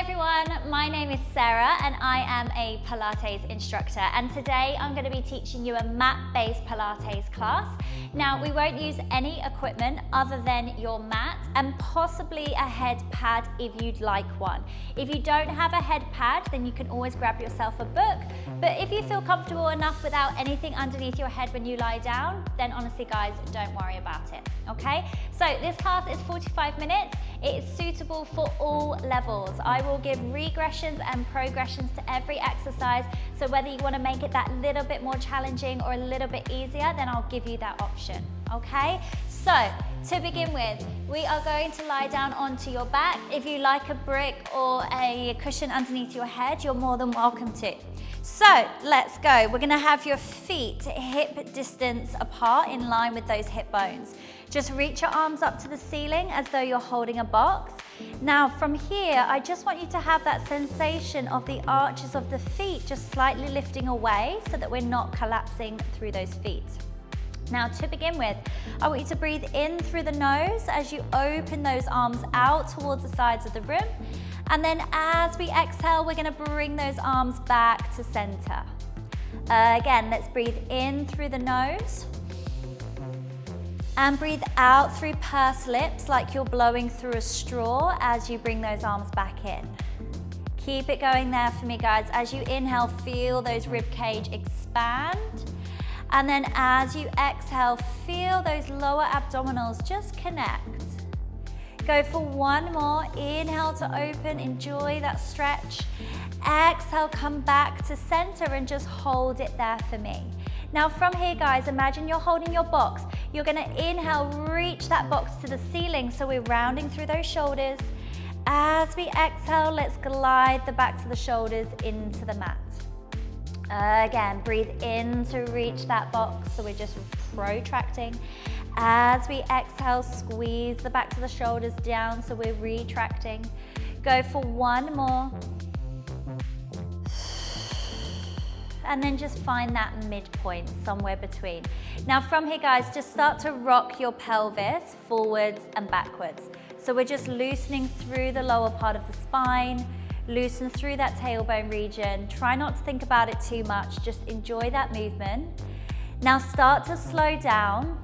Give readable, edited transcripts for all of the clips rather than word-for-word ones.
everyone, my name is Sarah and I am a Pilates instructor, and today I'm going to be teaching you a mat-based Pilates class. Now we won't use any equipment other than your mat and possibly a head pad if you'd like one. If you don't have a head pad, then you can always grab yourself a book, but if you feel comfortable enough without anything underneath your head when you lie down, then honestly guys, don't worry about it, okay? So this class is 45 minutes. It is suitable for all levels. I will give regressions and progressions to every exercise, so whether you want to make it that little bit more challenging or a little bit easier, then I'll give you that option, okay? So, to begin with, we are going to lie down onto your back. If you like a brick or a cushion underneath your head, you're more than welcome to. So, let's go. We're gonna have your feet hip distance apart in line with those hip bones. Just reach your arms up to the ceiling as though you're holding a box. Now, from here, I just want you to have that sensation of the arches of the feet just slightly lifting away so that we're not collapsing through those feet. Now, to begin with, I want you to breathe in through the nose as you open those arms out towards the sides of the room. And then as we exhale, we're gonna bring those arms back to center. Again, let's breathe in through the nose. And breathe out through pursed lips like you're blowing through a straw as you bring those arms back in. Keep it going there for me, guys. As you inhale, feel those rib cage expand. And then as you exhale, feel those lower abdominals just connect. Go for one more. Inhale to open, enjoy that stretch. Exhale, come back to center and just hold it there for me. Now from here, guys, imagine you're holding your box. You're gonna inhale, reach that box to the ceiling, so we're rounding through those shoulders. As we exhale, let's glide the backs of the shoulders into the mat. Again, breathe in to reach that box, so we're just protracting. As we exhale, squeeze the backs of the shoulders down, so we're retracting. Go for one more. And then just find that midpoint somewhere between. Now from here, guys, just start to rock your pelvis forwards and backwards. So we're just loosening through the lower part of the spine, loosen through that tailbone region. Try not to think about it too much, just enjoy that movement. Now start to slow down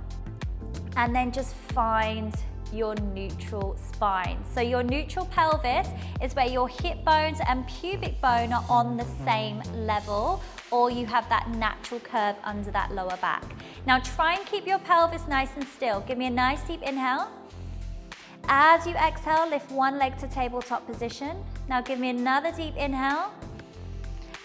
and then just find your neutral spine. So your neutral pelvis is where your hip bones and pubic bone are on the same level, or you have that natural curve under that lower back. Now try and keep your pelvis nice and still. Give me a nice deep inhale. As you exhale, lift one leg to tabletop position. Now give me another deep inhale.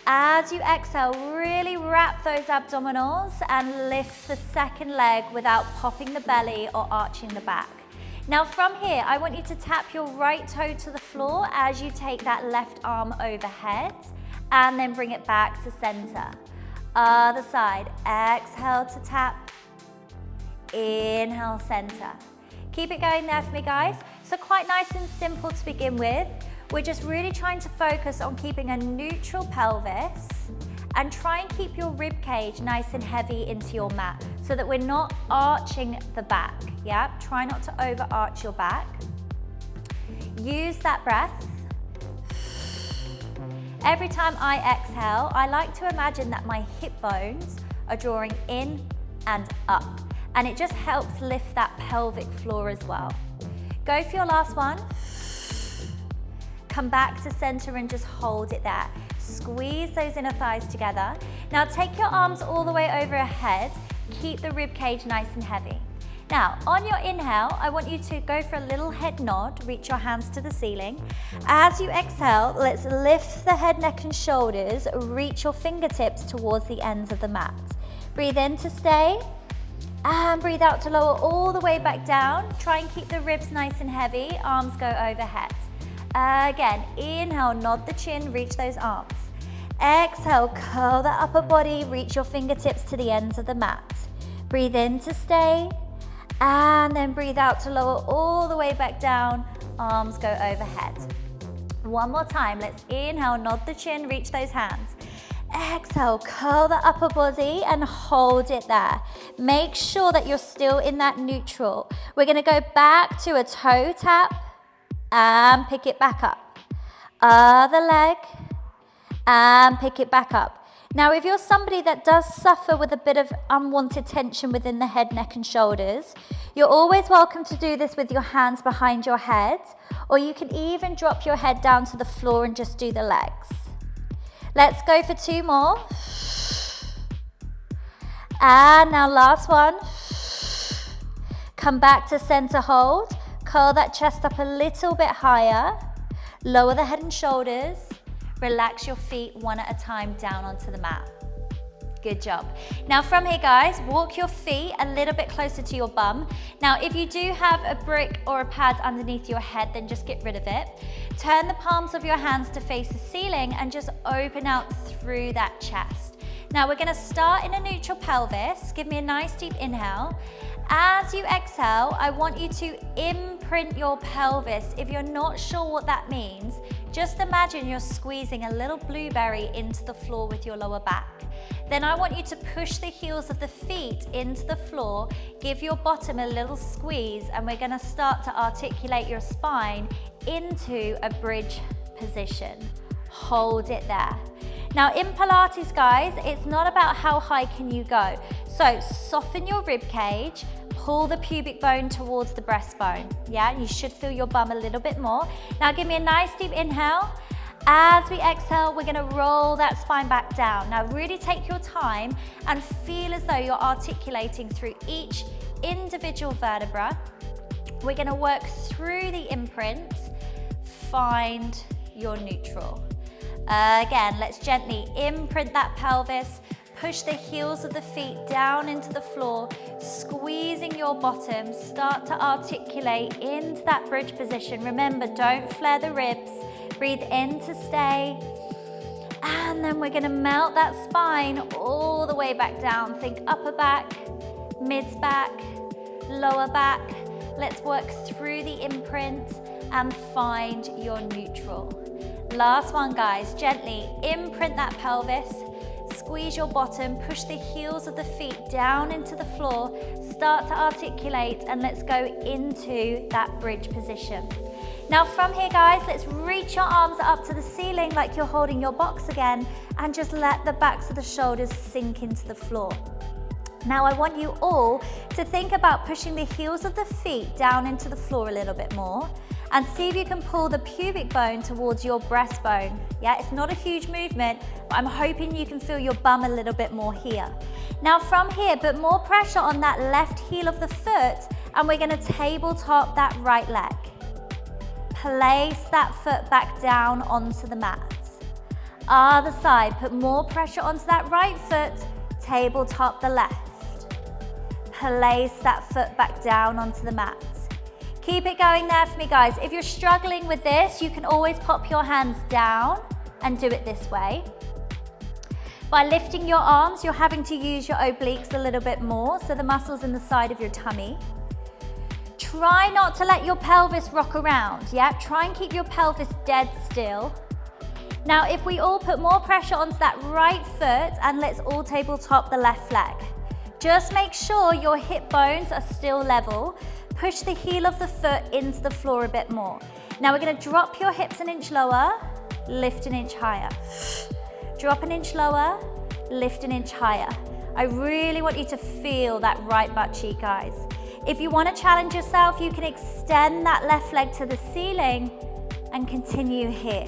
As you exhale, really wrap those abdominals and lift the second leg without popping the belly or arching the back. Now from here, I want you to tap your right toe to the floor as you take that left arm overhead and then bring it back to center. Other side, exhale to tap, inhale center. Keep it going there for me, guys. So quite nice and simple to begin with. We're just really trying to focus on keeping a neutral pelvis and try and keep your rib cage nice and heavy into your mat so that we're not arching the back, yeah? Try not to overarch your back. Use that breath. Every time I exhale, I like to imagine that my hip bones are drawing in and up, and it just helps lift that pelvic floor as well. Go for your last one. Come back to center and just hold it there. Squeeze those inner thighs together. Now take your arms all the way overhead. Keep the rib cage nice and heavy. Now, on your inhale, I want you to go for a little head nod, reach your hands to the ceiling. As you exhale, let's lift the head, neck, and shoulders, reach your fingertips towards the ends of the mat. Breathe in to stay, and breathe out to lower all the way back down. Try and keep the ribs nice and heavy, arms go overhead. Again, inhale, nod the chin, reach those arms. Exhale, curl the upper body, reach your fingertips to the ends of the mat. Breathe in to stay, and then breathe out to lower all the way back down, arms go overhead. One more time, let's inhale, nod the chin, reach those hands. Exhale, curl the upper body and hold it there. Make sure that you're still in that neutral. We're gonna go back to a toe tap and pick it back up. other leg, and pick it back up. Now, if you're somebody that does suffer with a bit of unwanted tension within the head, neck, and shoulders, you're always welcome to do this with your hands behind your head, or you can even drop your head down to the floor and just do the legs. Let's go for 2 more. And now last one. Come back to center hold. Curl that chest up a little bit higher. Lower the head and shoulders. Relax your feet one at a time down onto the mat. Good job. Now from here, guys, walk your feet a little bit closer to your bum. Now, if you do have a brick or a pad underneath your head, then just get rid of it. Turn the palms of your hands to face the ceiling and just open out through that chest. Now we're gonna start in a neutral pelvis. Give me a nice deep inhale. As you exhale, I want you to imprint your pelvis. If you're not sure what that means, just imagine you're squeezing a little blueberry into the floor with your lower back. Then I want you to push the heels of the feet into the floor, give your bottom a little squeeze, and we're gonna start to articulate your spine into a bridge position. Hold it there. Now in Pilates, guys, it's not about how high can you go. So soften your rib cage, pull the pubic bone towards the breastbone. Yeah, you should feel your bum a little bit more. Now give me a nice deep inhale. As we exhale, we're gonna roll that spine back down. Now really take your time and feel as though you're articulating through each individual vertebra. We're gonna work through the imprint, find your neutral. Again, let's gently imprint that pelvis, push the heels of the feet down into the floor, squeezing your bottom, start to articulate into that bridge position. Remember, don't flare the ribs, breathe in to stay, and then we're gonna melt that spine all the way back down. Think upper back, mids back, lower back. Let's work through the imprint and find your neutral. Last one, guys, gently imprint that pelvis, squeeze your bottom, push the heels of the feet down into the floor, start to articulate, and let's go into that bridge position. Now from here, guys, let's reach your arms up to the ceiling like you're holding your box again, and just let the backs of the shoulders sink into the floor. Now I want you all to think about pushing the heels of the feet down into the floor a little bit more, and see if you can pull the pubic bone towards your breastbone. Yeah, it's not a huge movement, but I'm hoping you can feel your bum a little bit more here. Now from here, put more pressure on that left heel of the foot, and we're gonna tabletop that right leg. Place that foot back down onto the mat. Other side, put more pressure onto that right foot, tabletop the left. Place that foot back down onto the mat. Keep it going there for me, guys. If you're struggling with this, you can always pop your hands down and do it this way. By lifting your arms, you're having to use your obliques a little bit more, so the muscles in the side of your tummy. Try not to let your pelvis rock around, yeah? Try and keep your pelvis dead still. Now, if we all put more pressure onto that right foot, and let's all tabletop the left leg. Just make sure your hip bones are still level. Push the heel of the foot into the floor a bit more. Now we're gonna drop your hips an inch lower, lift an inch higher. Drop an inch lower, lift an inch higher. I really want you to feel that right butt cheek, guys. If you wanna challenge yourself, you can extend that left leg to the ceiling and continue here.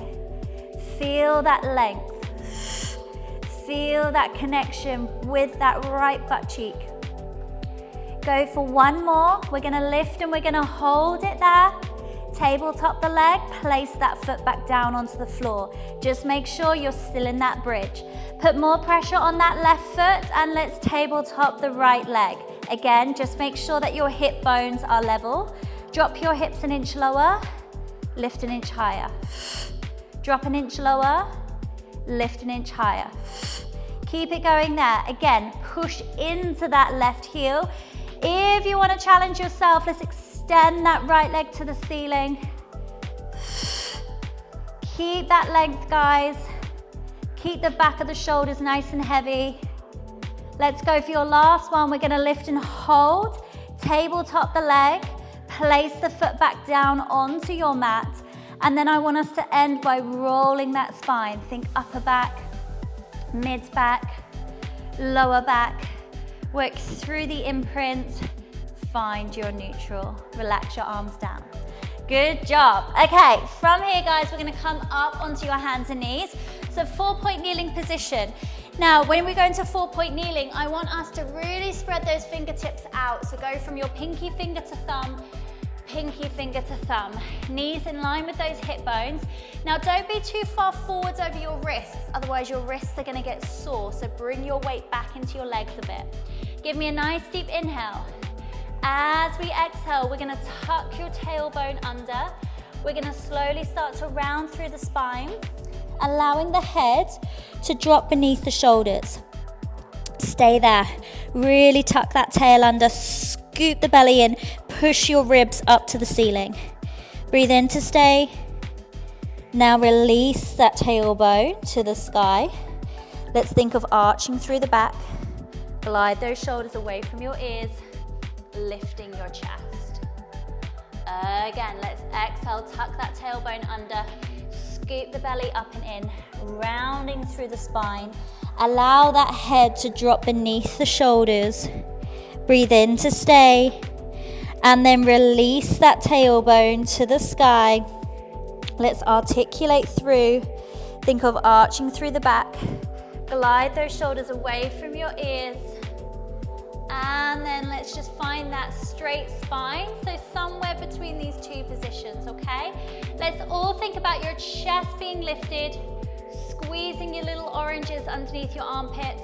Feel that length. Feel that connection with that right butt cheek. Go for one more. We're gonna lift and we're gonna hold it there. Tabletop the leg, place that foot back down onto the floor. Just make sure you're still in that bridge. Put more pressure on that left foot, and let's tabletop the right leg. Again, just make sure that your hip bones are level. Drop your hips an inch lower, lift an inch higher. Drop an inch lower, lift an inch higher. Keep it going there. Again, push into that left heel. If you want to challenge yourself, let's extend that right leg to the ceiling. Keep that length, guys. Keep the back of the shoulders nice and heavy. Let's go for your last one. We're going to lift and hold. Tabletop the leg. Place the foot back down onto your mat. And then I want us to end by rolling that spine. Think upper back, mid back, lower back. Work through the imprint, find your neutral. Relax your arms down. Good job. Okay, from here, guys, we're gonna come up onto your hands and knees. So 4-point kneeling position. Now, when we go into 4-point kneeling, I want us to really spread those fingertips out. So go from your pinky finger to thumb, pinky finger to thumb. Knees in line with those hip bones. Now, don't be too far forwards over your wrists, otherwise your wrists are gonna get sore. So bring your weight back into your legs a bit. Give me a nice deep inhale. As we exhale, we're gonna tuck your tailbone under. We're gonna slowly start to round through the spine, allowing the head to drop beneath the shoulders. Stay there. Really tuck that tail under, scoop the belly in, push your ribs up to the ceiling. Breathe in to stay. Now release that tailbone to the sky. Let's think of arching through the back. Glide those shoulders away from your ears, lifting your chest. Again, let's exhale, tuck that tailbone under, scoop the belly up and in, rounding through the spine. Allow that head to drop beneath the shoulders. Breathe in to stay, and then release that tailbone to the sky. Let's articulate through. Think of arching through the back. Glide those shoulders away from your ears. And then let's just find that straight spine. So somewhere between these two positions, okay? Let's all think about your chest being lifted, squeezing your little oranges underneath your armpits,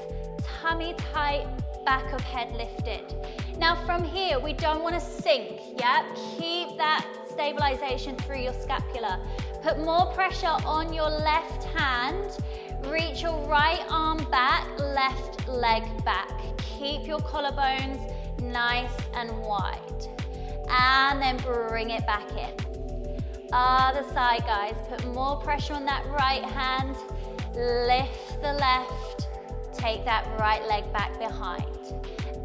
tummy tight, back of head lifted. Now from here, we don't want to sink, yeah? Keep that stabilization through your scapula. Put more pressure on your left hand. Reach your right arm back, left leg back. Keep your collarbones nice and wide. And then bring it back in. Other side, guys. Put more pressure on that right hand. Lift the left. Take that right leg back behind.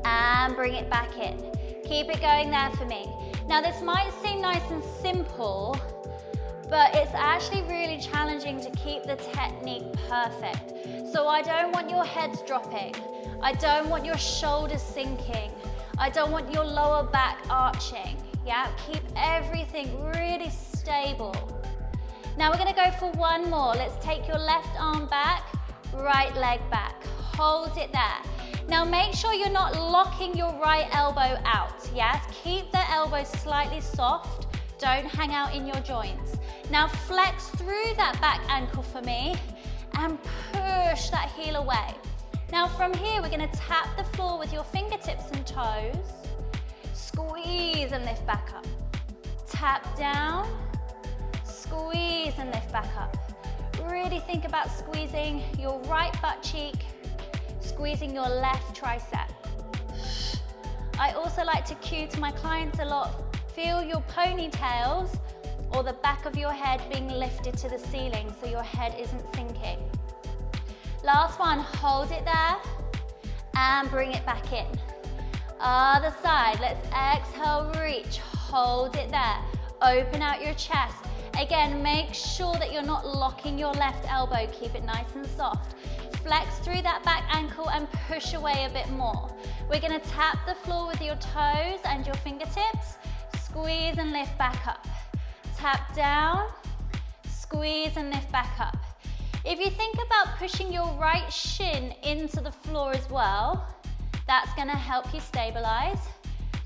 And bring it back in. Keep it going there for me. Now this might seem nice and simple, but it's actually really challenging to keep the technique perfect. So I don't want your heads dropping. I don't want your shoulders sinking. I don't want your lower back arching. Yeah, keep everything really stable. Now we're gonna go for one more. Let's take your left arm back, right leg back. Hold it there. Now make sure you're not locking your right elbow out, yes? Keep the elbow slightly soft. Don't hang out in your joints. Now flex through that back ankle for me and push that heel away. Now from here, we're gonna tap the floor with your fingertips and toes. Squeeze and lift back up. Tap down, squeeze and lift back up. Really think about squeezing your right butt cheek, squeezing your left tricep. I also like to cue to my clients a lot, feel your ponytails or the back of your head being lifted to the ceiling so your head isn't sinking. Last one, hold it there and bring it back in. Other side, let's exhale, reach, hold it there. Open out your chest. Again, make sure that you're not locking your left elbow, keep it nice and soft. Flex through that back ankle and push away a bit more. We're gonna tap the floor with your toes and your fingertips. Squeeze and lift back up. Tap down, squeeze and lift back up. If you think about pushing your right shin into the floor as well, that's gonna help you stabilize.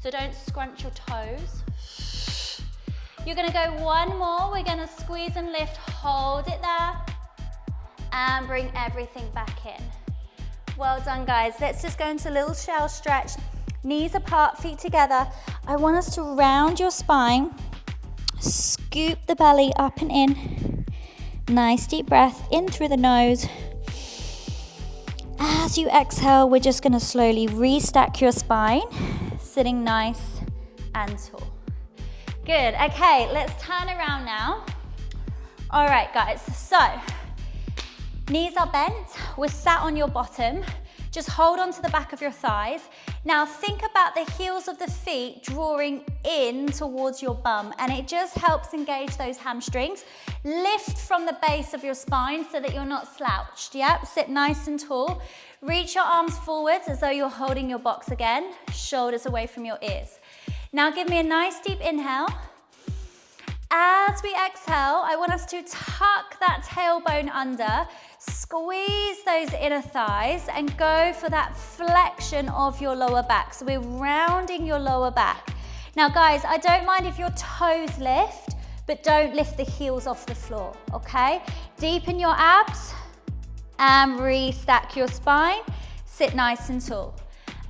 So don't scrunch your toes. You're gonna go one more. We're gonna squeeze and lift, hold it there, and bring everything back in. Well done, guys. Let's just go into a little shell stretch. Knees apart, feet together. I want us to round your spine, scoop the belly up and in. Nice deep breath in through the nose. As you exhale, we're just gonna slowly restack your spine, sitting nice and tall. Good, okay, let's turn around now. All right, guys, so knees are bent, we're sat on your bottom. Just hold on to the back of your thighs. Now think about the heels of the feet drawing in towards your bum, and it just helps engage those hamstrings. Lift from the base of your spine so that you're not slouched, yep? Sit nice and tall. Reach your arms forwards as though you're holding your box again, shoulders away from your ears. Now give me a nice deep inhale. As we exhale, I want us to tuck that tailbone under, squeeze those inner thighs, and go for that flexion of your lower back. So we're rounding your lower back. Now guys, I don't mind if your toes lift, but don't lift the heels off the floor, okay? Deepen your abs and restack your spine. Sit nice and tall.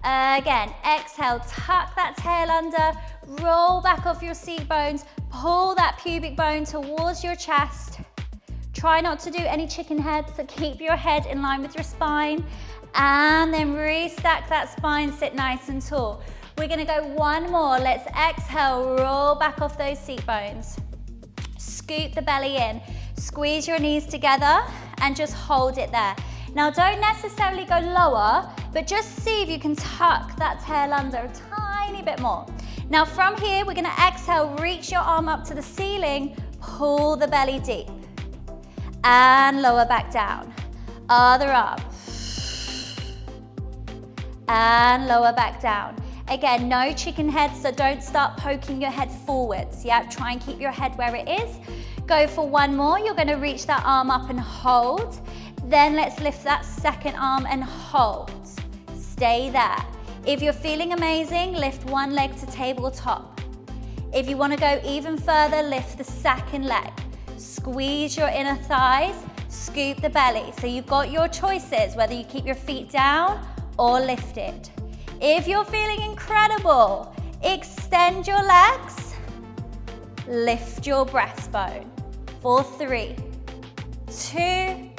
Again, exhale, tuck that tail under, roll back off your seat bones, pull that pubic bone towards your chest. Try not to do any chicken heads, so keep your head in line with your spine, and then restack that spine, sit nice and tall. We're gonna go one more. Let's exhale, roll back off those seat bones. Scoop the belly in, squeeze your knees together, and just hold it there. Now don't necessarily go lower, but just see if you can tuck that tail under a tiny bit more. Now from here, we're gonna exhale, reach your arm up to the ceiling, pull the belly deep, and lower back down. Other arm, and lower back down. Again, no chicken heads, so don't start poking your head forwards, yeah? Try and keep your head where it is. Go for one more. You're gonna reach that arm up and hold. Then let's lift that second arm and hold. Stay there. If you're feeling amazing, lift one leg to tabletop. If you wanna go even further, lift the second leg. Squeeze your inner thighs, scoop the belly. So you've got your choices, whether you keep your feet down or lift it. If you're feeling incredible, extend your legs, lift your breastbone. For 3, 2,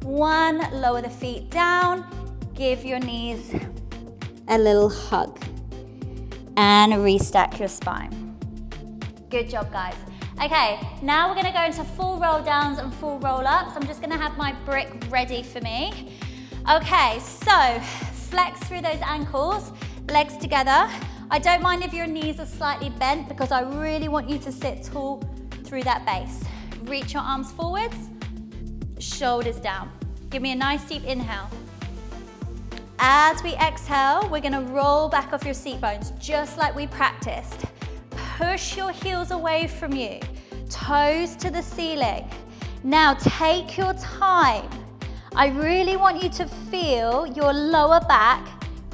1, lower the feet down, give your knees a little hug, and restack your spine. Good job, guys. Okay, now we're gonna go into full roll downs and full roll ups. I'm just gonna have my brick ready for me. Okay, so flex through those ankles, legs together. I don't mind if your knees are slightly bent because I really want you to sit tall through that base. Reach your arms forwards, shoulders down. Give me a nice deep inhale. As we exhale, we're gonna roll back off your seat bones, just like we practiced. Push your heels away from you, toes to the ceiling. Now take your time. I really want you to feel your lower back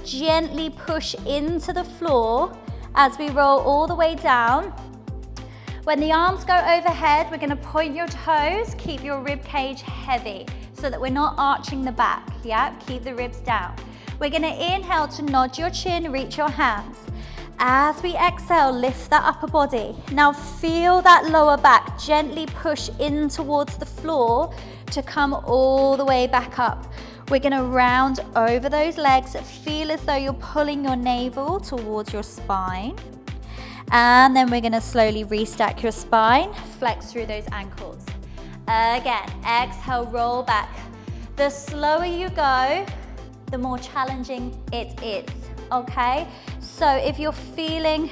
gently push into the floor as we roll all the way down. When the arms go overhead, we're gonna point your toes, keep your rib cage heavy so that we're not arching the back, yeah? Keep the ribs down. We're gonna inhale to nod your chin, reach your hands. As we exhale, lift that upper body. Now feel that lower back gently push in towards the floor to come all the way back up. We're gonna round over those legs, feel as though you're pulling your navel towards your spine. And then we're gonna slowly restack your spine, flex through those ankles. Again, exhale, roll back. The slower you go, the more challenging it is, okay? So if you're feeling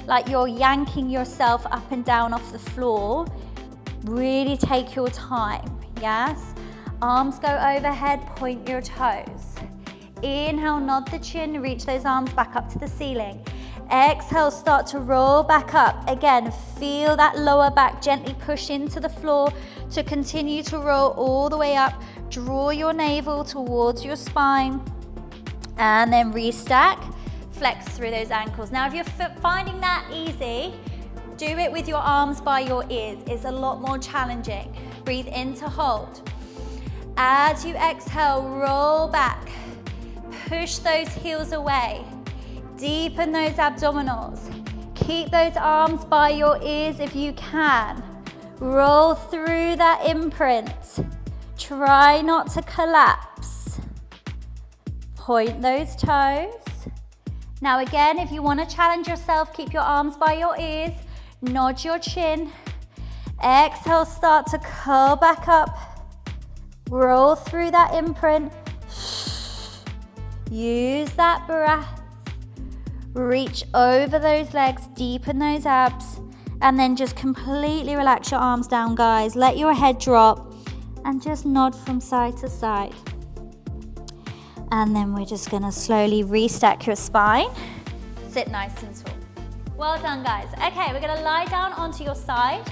like you're yanking yourself up and down off the floor, really take your time, yes? Arms go overhead, point your toes. Inhale, nod the chin, reach those arms back up to the ceiling. Exhale, start to roll back up. Again, feel that lower back gently push into the floor to continue to roll all the way up. Draw your navel towards your spine and then restack. Flex through those ankles. Now, if you're finding that easy, do it with your arms by your ears. It's a lot more challenging. Breathe in to hold. As you exhale, roll back. Push those heels away. Deepen those abdominals. Keep those arms by your ears if you can. Roll through that imprint. Try not to collapse. Point those toes. Now again, if you want to challenge yourself, keep your arms by your ears. Nod your chin. Exhale, start to curl back up. Roll through that imprint. Use that breath. Reach over those legs, deepen those abs, and then just completely relax your arms down, guys. Let your head drop and just nod from side to side. And then we're just gonna slowly restack your spine. Sit nice and tall. Well done, guys. Okay, we're gonna lie down onto your side.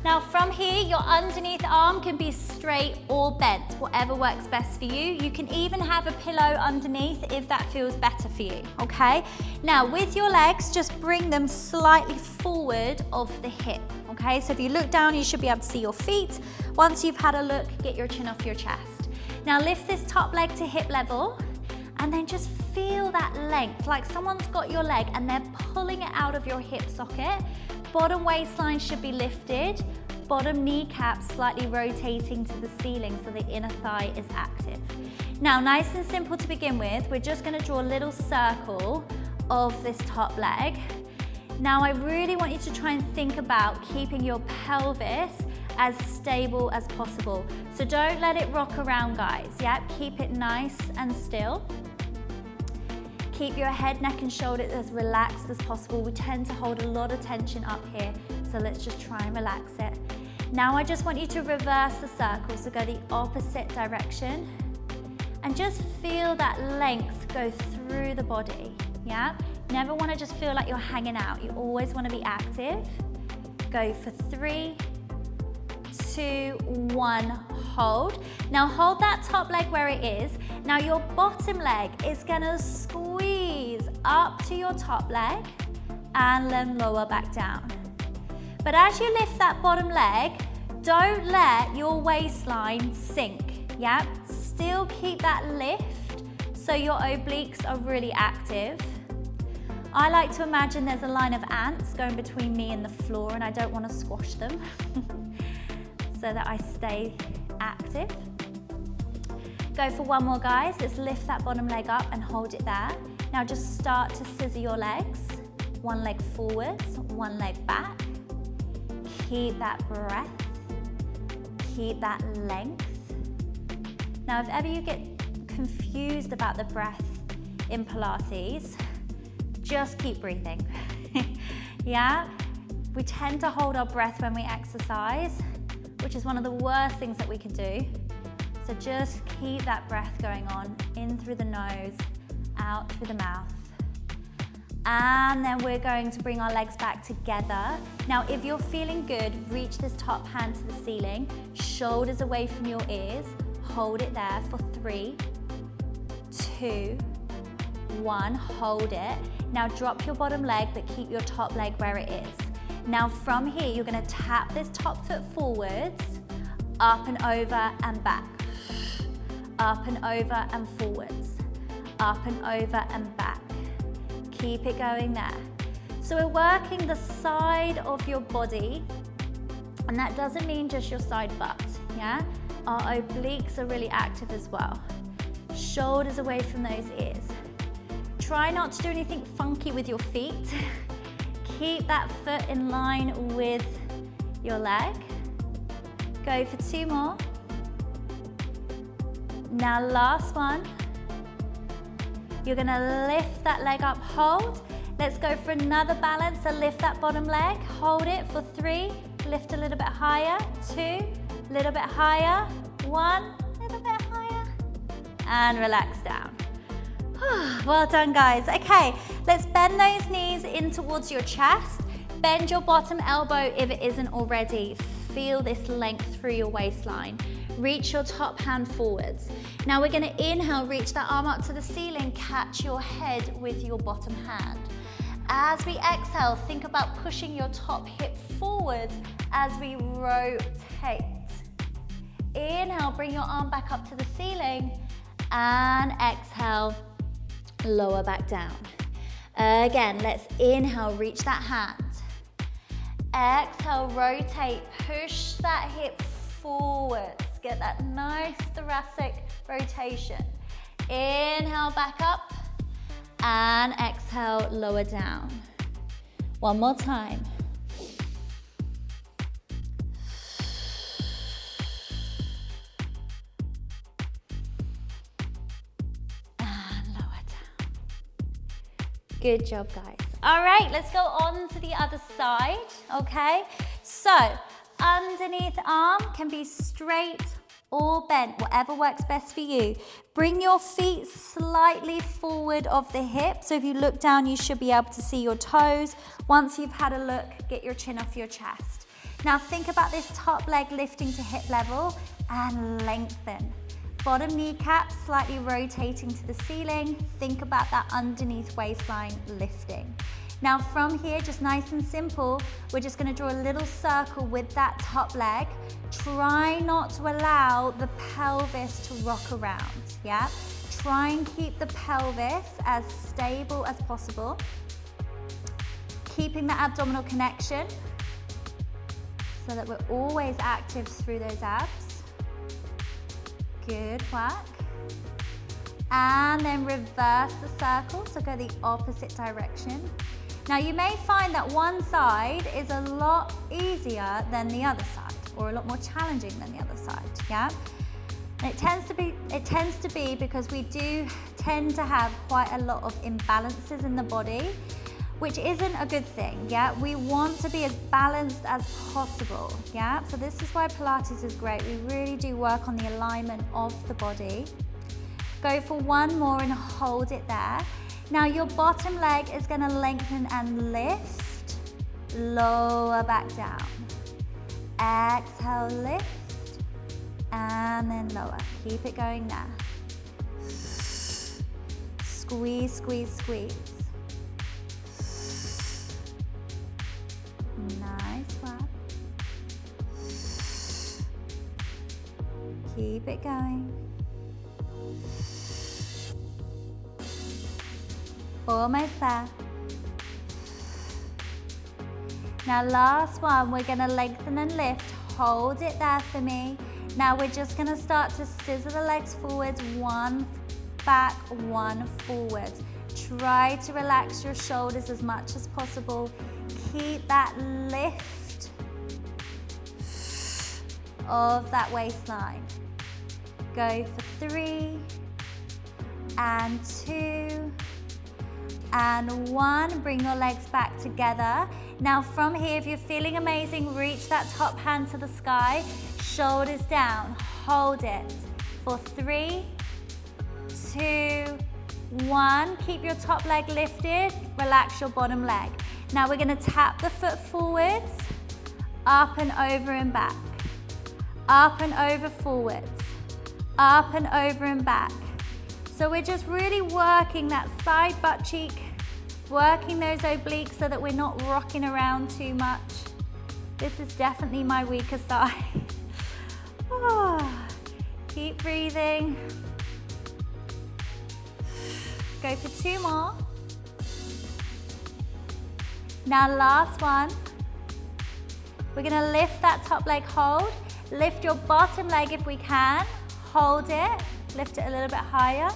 Now from here, your underneath arm can be straight or bent, whatever works best for you. You can even have a pillow underneath if that feels better for you, okay? Now with your legs, just bring them slightly forward of the hip, okay? So if you look down, you should be able to see your feet. Once you've had a look, get your chin off your chest. Now lift this top leg to hip level, and then just feel that length, like someone's got your leg and they're pulling it out of your hip socket. Bottom waistline should be lifted, bottom kneecap slightly rotating to the ceiling so the inner thigh is active. Now, nice and simple to begin with, we're just gonna draw a little circle of this top leg. Now, I really want you to try and think about keeping your pelvis as stable as possible. So don't let it rock around, guys, yeah? Keep it nice and still. Keep your head, neck and shoulders as relaxed as possible. We tend to hold a lot of tension up here, so let's just try and relax it. Now I just want you to reverse the circle, so go the opposite direction. And just feel that length go through the body, yeah? Never want to just feel like you're hanging out. You always want to be active. Go for 3, 2, 1, hold. Now hold that top leg where it is. Now your bottom leg is gonna squeeze up to your top leg and then lower back down. But as you lift that bottom leg, don't let your waistline sink, yeah? Still keep that lift so your obliques are really active. I like to imagine there's a line of ants going between me and the floor, and I don't want to squash them so that I stay active. Go for one more, guys. Let's lift that bottom leg up and hold it there. Now just start to scissor your legs. One leg forwards, one leg back. Keep that breath. Keep that length. Now, if ever you get confused about the breath in Pilates, just keep breathing. Yeah? We tend to hold our breath when we exercise, which is one of the worst things that we can do. So just keep that breath going on, in through the nose, out through the mouth. And then we're going to bring our legs back together. Now, if you're feeling good, reach this top hand to the ceiling, shoulders away from your ears, hold it there for 3, 2, 1, hold it. Now drop your bottom leg, but keep your top leg where it is. Now from here, you're gonna tap this top foot forwards, up and over and back. Up and over and forwards. Up and over and back. Keep it going there. So we're working the side of your body, and that doesn't mean just your side butt, yeah? Our obliques are really active as well. Shoulders away from those ears. Try not to do anything funky with your feet. Keep that foot in line with your leg. Go for 2 more. Now last one. You're gonna lift that leg up, hold. Let's go for another balance, so lift that bottom leg, hold it for 3, lift a little bit higher, 2, a little bit higher, 1, a little bit higher, and relax down. Well done, guys. Okay, let's bend those knees in towards your chest. Bend your bottom elbow if it isn't already. Feel this length through your waistline. Reach your top hand forwards. Now we're gonna inhale, reach that arm up to the ceiling, catch your head with your bottom hand. As we exhale, think about pushing your top hip forward as we rotate. Inhale, bring your arm back up to the ceiling, and exhale, lower back down. Again, let's inhale, reach that hand. Exhale, rotate, push that hip forwards. Get that nice thoracic rotation. Inhale, back up, and exhale, lower down. One more time. And lower. Good job, guys. All right, let's go on to the other side, okay? So, underneath arm can be straight or bent, whatever works best for you. Bring your feet slightly forward of the hip. So if you look down, you should be able to see your toes. Once you've had a look, get your chin off your chest. Now think about this top leg lifting to hip level and lengthen. Bottom kneecap slightly rotating to the ceiling. Think about that underneath waistline lifting. Now from here, just nice and simple, we're just gonna draw a little circle with that top leg. Try not to allow the pelvis to rock around, yeah? Try and keep the pelvis as stable as possible. Keeping the abdominal connection so that we're always active through those abs. Good work. And then reverse the circle, so go the opposite direction. Now you may find that one side is a lot easier than the other side, or a lot more challenging than the other side, yeah? And it tends to be because we do tend to have quite a lot of imbalances in the body, which isn't a good thing, yeah? We want to be as balanced as possible, yeah? So this is why Pilates is great. We really do work on the alignment of the body. Go for one more and hold it there. Now your bottom leg is gonna lengthen and lift, lower back down. Exhale, lift, and then lower. Keep it going there. Squeeze, squeeze, squeeze. Nice work. Keep it going. Almost there. Now last one, we're gonna lengthen and lift. Hold it there for me. Now we're just gonna start to scissor the legs forwards, one back, one forward. Try to relax your shoulders as much as possible. Keep that lift of that waistline. Go for 3 and 2 and 1. Bring your legs back together. Now from here, if you're feeling amazing, reach that top hand to the sky, shoulders down, hold it for 3, 2, 1. Keep your top leg lifted, relax your bottom leg. Now we're gonna tap the foot forwards, up and over and back, up and over forwards, up and over and back. So we're just really working that side butt cheek, working those obliques so that we're not rocking around too much. This is definitely my weaker side. Keep breathing. Go for 2 more. Now last one. We're gonna lift that top leg, hold. Lift your bottom leg if we can. Hold it, lift it a little bit higher,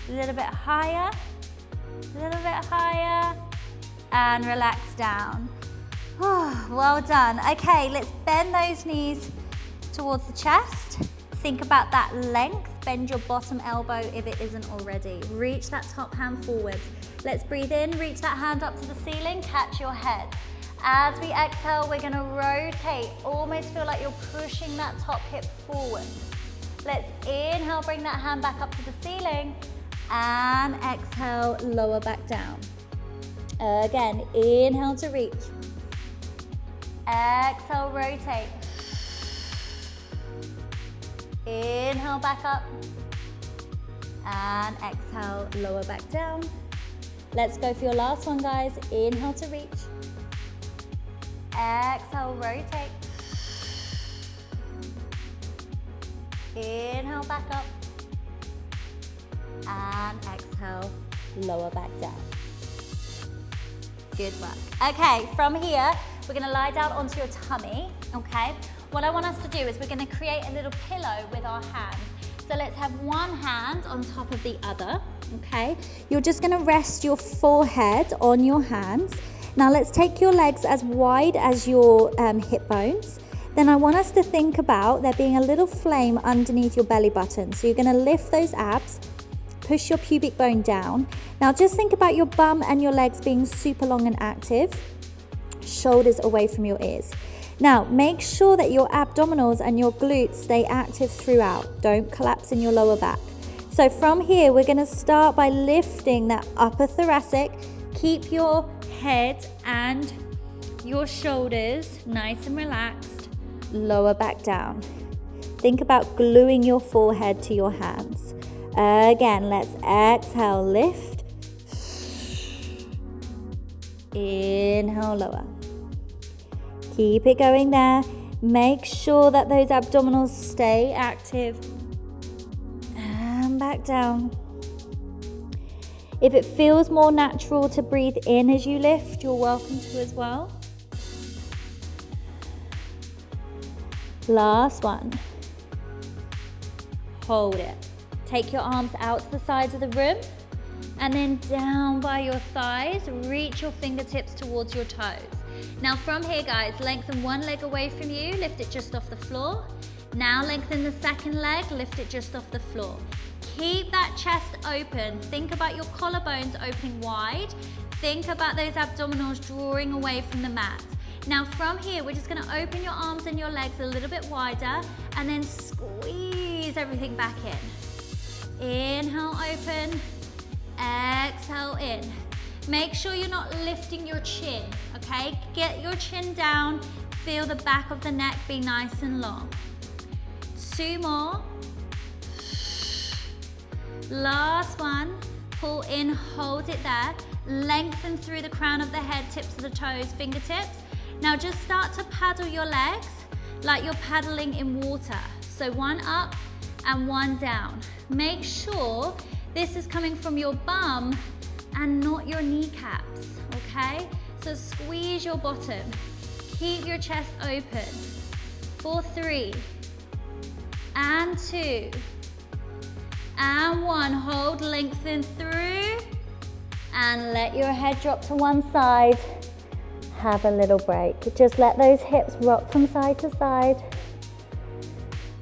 a little bit higher, a little bit higher, and relax down. Well done. Okay, let's bend those knees towards the chest. Think about that length. Bend your bottom elbow if it isn't already. Reach that top hand forwards. Let's breathe in, reach that hand up to the ceiling, catch your head. As we exhale, we're gonna rotate. Almost feel like you're pushing that top hip forward. Let's inhale, bring that hand back up to the ceiling, and exhale, lower back down. Again, inhale to reach. Exhale, rotate. Inhale, back up. And exhale, lower back down. Let's go for your last one, guys. Inhale to reach. Exhale, rotate. Inhale, back up. And exhale, lower back down. Good work. Okay, from here, we're gonna lie down onto your tummy, okay? What I want us to do is we're gonna create a little pillow with our hands. So let's have one hand on top of the other, okay? You're just gonna rest your forehead on your hands. Now let's take your legs as wide as your hip bones. Then I want us to think about there being a little flame underneath your belly button. So you're gonna lift those abs, push your pubic bone down. Now just think about your bum and your legs being super long and active. Shoulders away from your ears. Now make sure that your abdominals and your glutes stay active throughout. Don't collapse in your lower back. So from here, we're gonna start by lifting that upper thoracic. Keep your head and your shoulders nice and relaxed. Lower back down. Think about gluing your forehead to your hands. Again, let's exhale, lift. Inhale, lower. Keep it going there. Make sure that those abdominals stay active. And back down. If it feels more natural to breathe in as you lift, you're welcome to as well. Last one. Hold it. Take your arms out to the sides of the room and then down by your thighs. Reach your fingertips towards your toes. Now from here, guys, lengthen one leg away from you, lift it just off the floor. Now lengthen the second leg, lift it just off the floor. Keep that chest open. Think about your collarbones opening wide. Think about those abdominals drawing away from the mat. Now from here, we're just gonna open your arms and your legs a little bit wider and then squeeze everything back in. Inhale, open. Exhale, in. Make sure you're not lifting your chin, okay? Get your chin down. Feel the back of the neck be nice and long. 2 more. Last one. Pull in, hold it there. Lengthen through the crown of the head, tips of the toes, fingertips. Now just start to paddle your legs like you're paddling in water. So 1 up and 1 down. Make sure this is coming from your bum and not your kneecaps, okay? So squeeze your bottom. Keep your chest open. For 3 and 2 and 1. Hold, lengthen through and let your head drop to one side. Have a little break. Just let those hips rock from side to side.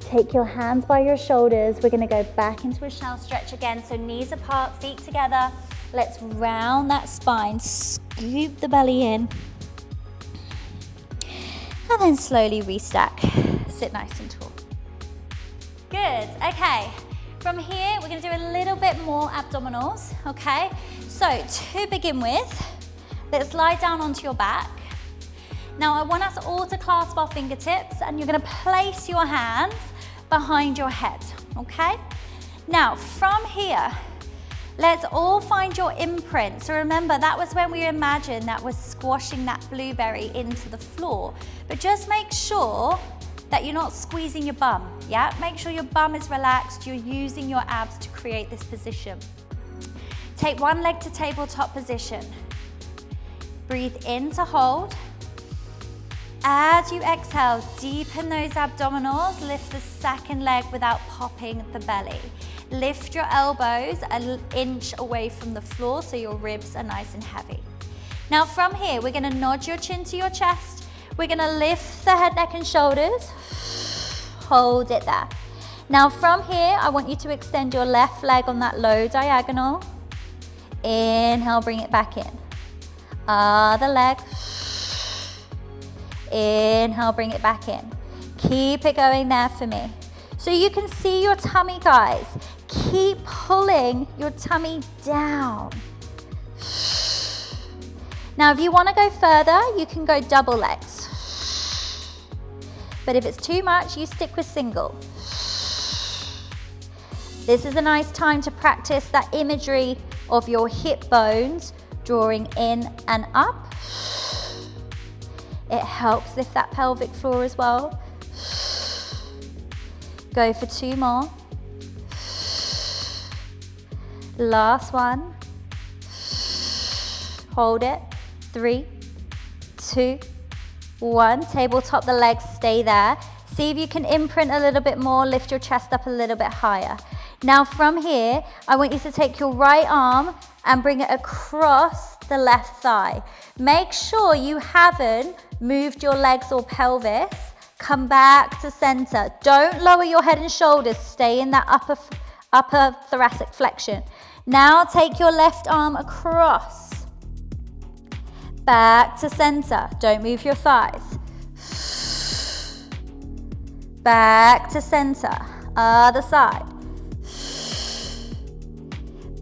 Take your hands by your shoulders. We're gonna go back into a shell stretch again. So knees apart, feet together. Let's round that spine, scoop the belly in. And then slowly restack. Sit nice and tall. Good, okay. From here, we're gonna do a little bit more abdominals, okay? So to begin with, let's lie down onto your back. Now I want us all to clasp our fingertips and you're gonna place your hands behind your head, okay? Now from here, let's all find your imprint. So remember, that was when we imagined that was squashing that blueberry into the floor. But just make sure that you're not squeezing your bum, yeah? Make sure your bum is relaxed, you're using your abs to create this position. Take one leg to tabletop position. Breathe in to hold. As you exhale, deepen those abdominals, lift the second leg without popping the belly. Lift your elbows an inch away from the floor so your ribs are nice and heavy. Now from here, we're gonna nod your chin to your chest. We're gonna lift the head, neck and shoulders. Hold it there. Now from here, I want you to extend your left leg on that low diagonal. Inhale, bring it back in. Other leg. Inhale, bring it back in. Keep it going there for me. So you can see your tummy, guys. Keep pulling your tummy down. Now, if you want to go further, you can go double legs. But if it's too much, you stick with single. This is a nice time to practice that imagery of your hip bones drawing in and up. It helps lift that pelvic floor as well. Go for 2 more. Last one. Hold it. 3, 2, 1. Tabletop the legs, stay there. See if you can imprint a little bit more, lift your chest up a little bit higher. Now from here, I want you to take your right arm and bring it across the left thigh. Make sure you haven't moved your legs or pelvis. Come back to center. Don't lower your head and shoulders. Stay in that upper thoracic flexion. Now take your left arm across, back to center. Don't move your thighs. Back to center, other side.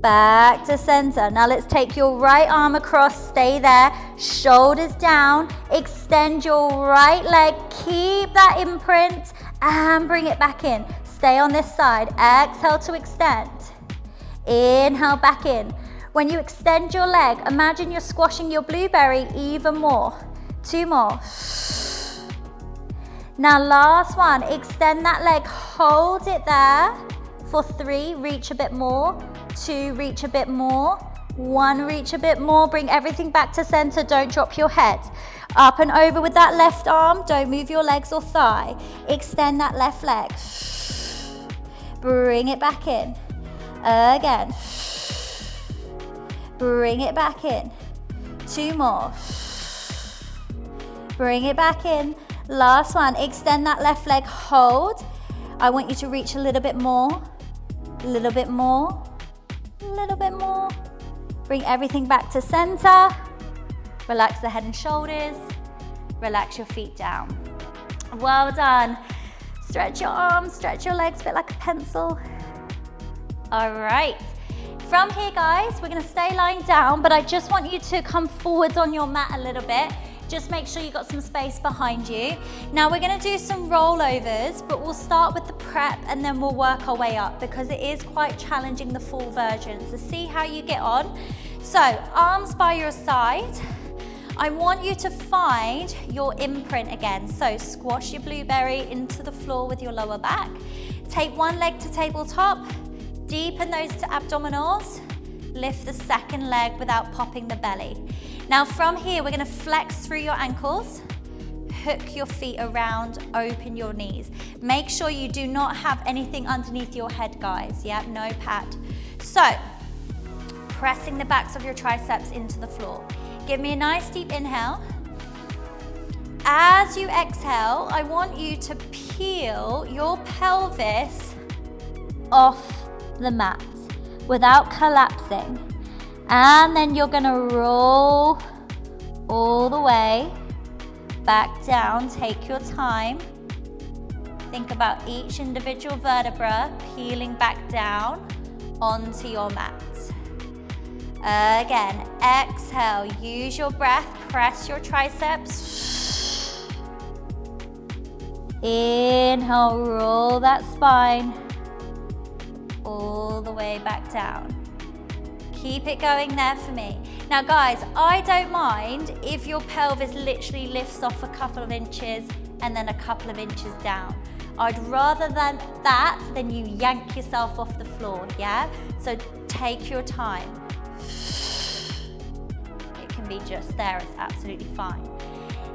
Back to center. Now let's take your right arm across, stay there, shoulders down, extend your right leg, keep that imprint and bring it back in. Stay on this side, exhale to extend. Inhale back in. When you extend your leg, imagine you're squashing your blueberry even more. 2 more. Now last one, extend that leg, hold it there for 3, reach a bit more, 2, reach a bit more, 1, reach a bit more, bring everything back to center, don't drop your head. Up and over with that left arm, don't move your legs or thigh. Extend that left leg. Bring it back in. Again. Bring it back in. 2 more. Bring it back in. Last one, extend that left leg, hold. I want you to reach a little bit more, a little bit more, a little bit more. Bring everything back to center. Relax the head and shoulders. Relax your feet down. Well done. Stretch your arms, stretch your legs, a bit like a pencil. All right. From here, guys, we're gonna stay lying down, but I just want you to come forwards on your mat a little bit. Just make sure you've got some space behind you. Now we're gonna do some rollovers, but we'll start with the prep and then we'll work our way up because it is quite challenging, the full version. So see how you get on. So arms by your side. I want you to find your imprint again. So squash your blueberry into the floor with your lower back. Take one leg to tabletop, deepen those to abdominals. Lift the second leg without popping the belly. Now from here, we're gonna flex through your ankles, hook your feet around, open your knees. Make sure you do not have anything underneath your head, guys. Yeah, no pad. So, pressing the backs of your triceps into the floor. Give me a nice deep inhale. As you exhale, I want you to peel your pelvis off the mat without collapsing. And then you're gonna roll all the way back down. Take your time. Think about each individual vertebra peeling back down onto your mat. Again, exhale, use your breath, press your triceps. Inhale, roll that spine all the way back down. Keep it going there for me. Now guys, I don't mind if your pelvis literally lifts off a couple of inches and then a couple of inches down. I'd rather than that than you yank yourself off the floor, yeah? So take your time. It can be just there, it's absolutely fine.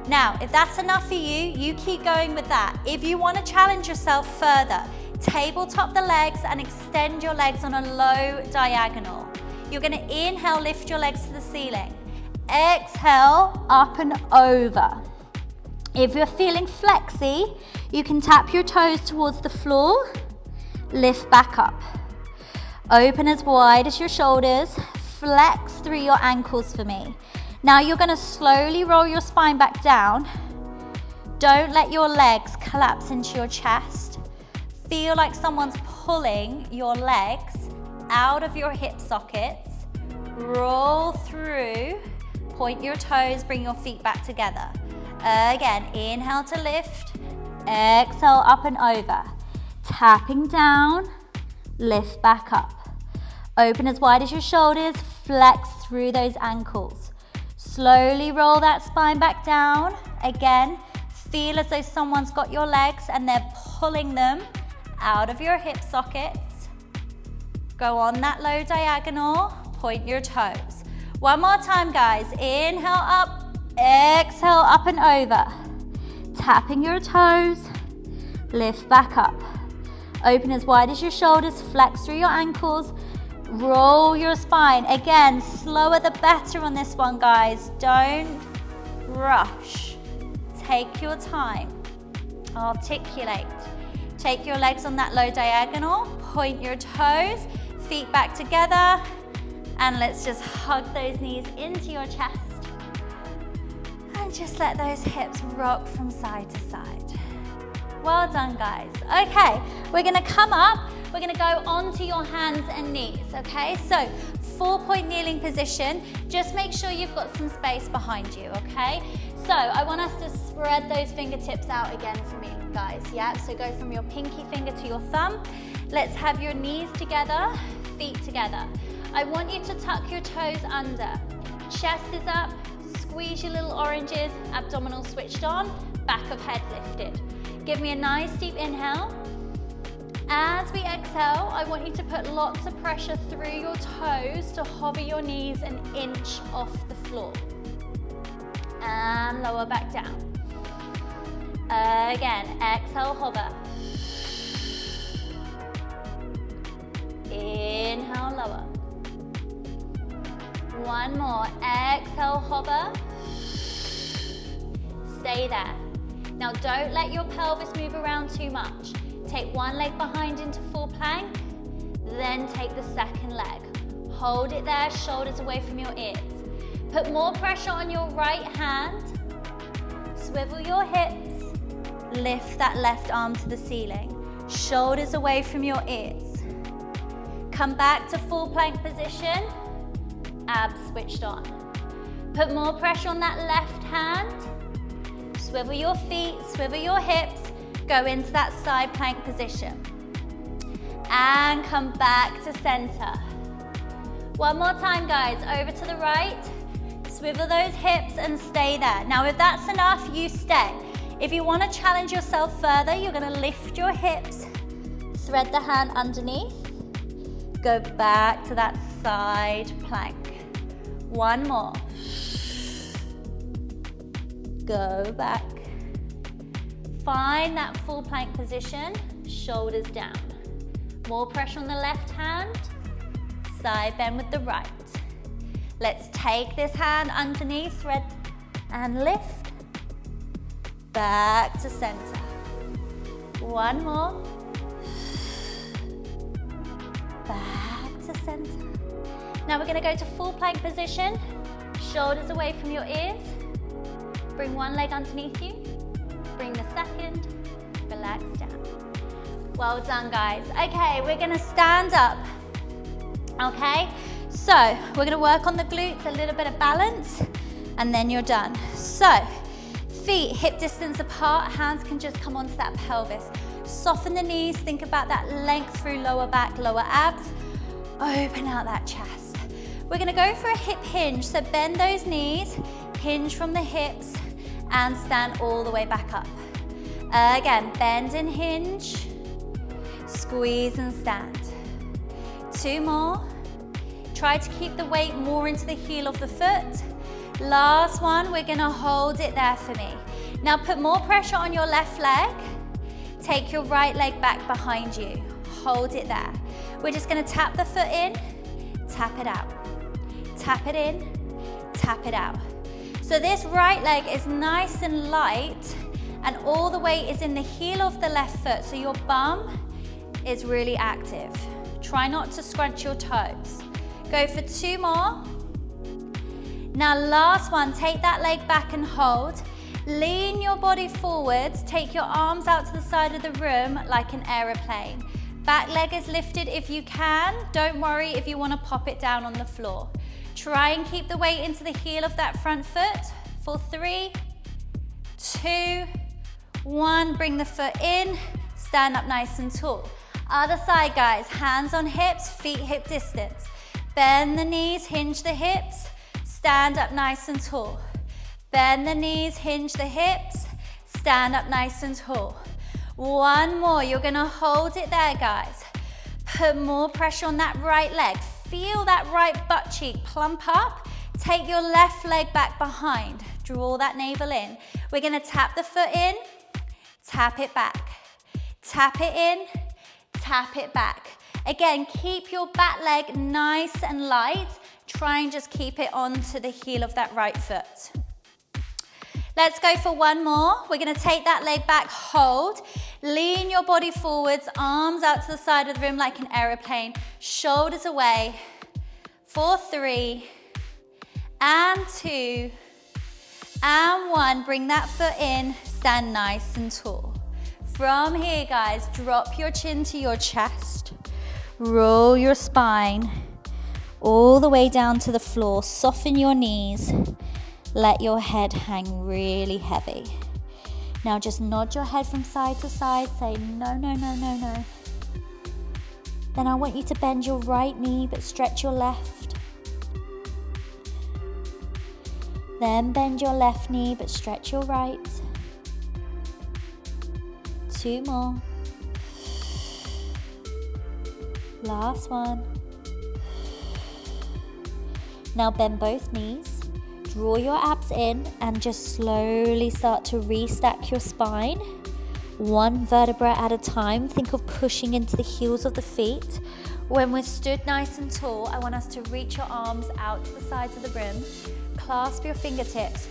Now, if that's enough for you, you keep going with that. If you want to challenge yourself further, tabletop the legs and extend your legs on a low diagonal. You're gonna inhale, lift your legs to the ceiling. Exhale, up and over. If you're feeling flexy, you can tap your toes towards the floor, lift back up. Open as wide as your shoulders, flex through your ankles for me. Now you're gonna slowly roll your spine back down. Don't let your legs collapse into your chest. Feel like someone's pulling your legs out of your hip sockets. Roll through, point your toes, bring your feet back together. Again, inhale to lift, exhale up and over. Tapping down, lift back up. Open as wide as your shoulders, flex through those ankles. Slowly roll that spine back down. Again, feel as though someone's got your legs and they're pulling them out of your hip sockets. Go on that low diagonal, point your toes. One more time, guys. Inhale up, exhale up and over. Tapping your toes, lift back up. Open as wide as your shoulders, flex through your ankles, roll your spine. Again, slower the better on this one, guys. Don't rush. Take your time. Articulate. Take your legs on that low diagonal, point your toes, feet back together, and let's just hug those knees into your chest. And just let those hips rock from side to side. Well done, guys. Okay, we're gonna come up, we're gonna go onto your hands and knees, okay? So, 4-point kneeling position. Just make sure you've got some space behind you, okay? So, I want us to spread those fingertips out again for me, guys, yeah? So go from your pinky finger to your thumb. Let's have your knees together, feet together. I want you to tuck your toes under. Chest is up, squeeze your little oranges, abdominal switched on, back of head lifted. Give me a nice deep inhale. As we exhale, I want you to put lots of pressure through your toes to hover your knees an inch off the floor. And lower back down. Again, exhale, hover. Inhale, lower. One more, exhale, hover. Stay there. Now don't let your pelvis move around too much. Take one leg behind into full plank, then take the second leg. Hold it there, shoulders away from your ears. Put more pressure on your right hand. Swivel your hips. Lift that left arm to the ceiling. Shoulders away from your ears. Come back to full plank position. Abs switched on. Put more pressure on that left hand. Swivel your feet, swivel your hips. Go into that side plank position. And come back to center. One more time, guys. Over to the right. Swivel those hips and stay there. Now, if that's enough, you stay. If you want to challenge yourself further, you're going to lift your hips, thread the hand underneath, go back to that side plank. One more. Go back. Find that full plank position, shoulders down. More pressure on the left hand, side bend with the right. Let's take this hand underneath, thread and lift. Back to center. One more. Back to center. Now we're going to go to full plank position. Shoulders away from your ears. Bring one leg underneath you. Bring the second. Relax down. Well done, guys. Okay, we're going to stand up. Okay, so we're going to work on the glutes, a little bit of balance, and then you're done. So, feet hip distance apart, hands can just come onto that pelvis. Soften the knees, think about that length through lower back, lower abs. Open out that chest. We're gonna go for a hip hinge, so bend those knees, hinge from the hips, and stand all the way back up. Again, bend and hinge, squeeze and stand. Two more. Try to keep the weight more into the heel of the foot. Last one, we're gonna hold it there for me. Now put more pressure on your left leg. Take your right leg back behind you. Hold it there. We're just gonna tap the foot in, tap it out. Tap it in, tap it out. So this right leg is nice and light and all the weight is in the heel of the left foot, so your bum is really active. Try not to scrunch your toes. Go for two more. Now last one, take that leg back and hold. Lean your body forwards, take your arms out to the side of the room like an aeroplane. Back leg is lifted if you can. Don't worry if you want to pop it down on the floor. Try and keep the weight into the heel of that front foot for 3, 2, 1. Bring the foot in, stand up nice and tall. Other side, guys, hands on hips, feet hip distance. Bend the knees, hinge the hips, stand up nice and tall. Bend the knees, hinge the hips, stand up nice and tall. One more, you're gonna hold it there, guys. Put more pressure on that right leg. Feel that right butt cheek plump up. Take your left leg back behind. Draw that navel in. We're gonna tap the foot in, tap it back. Tap it in, tap it back. Again, keep your back leg nice and light. Try and just keep it onto the heel of that right foot. Let's go for one more. We're gonna take that leg back, hold. Lean your body forwards, arms out to the side of the room like an aeroplane, shoulders away. For 3, and 2, and 1. Bring that foot in, stand nice and tall. From here, guys, drop your chin to your chest, roll your spine all the way down to the floor, soften your knees, let your head hang really heavy. Now just nod your head from side to side, say no, no, no, no, no. Then I want you to bend your right knee but stretch your left. Then bend your left knee but stretch your right. 2 more. Last one. Now bend both knees. Draw your abs in and just slowly start to restack your spine. 1 vertebra at a time. Think of pushing into the heels of the feet. When we're stood nice and tall, I want us to reach your arms out to the sides of the room. Clasp your fingertips.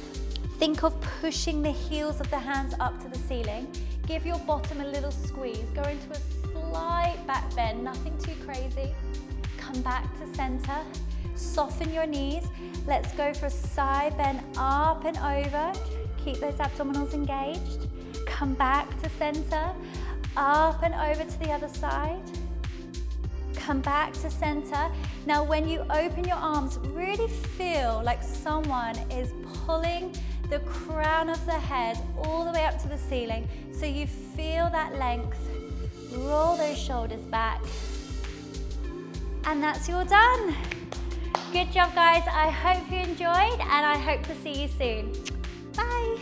Think of pushing the heels of the hands up to the ceiling. Give your bottom a little squeeze. Go into a slight back bend, nothing too crazy. Come back to center. Soften your knees. Let's go for a side bend up and over. Keep those abdominals engaged. Come back to center. Up and over to the other side. Come back to center. Now when you open your arms, really feel like someone is pulling the crown of the head all the way up to the ceiling. So you feel that length. Roll those shoulders back. And that's you all done. Good job, guys. I hope you enjoyed and I hope to see you soon. Bye.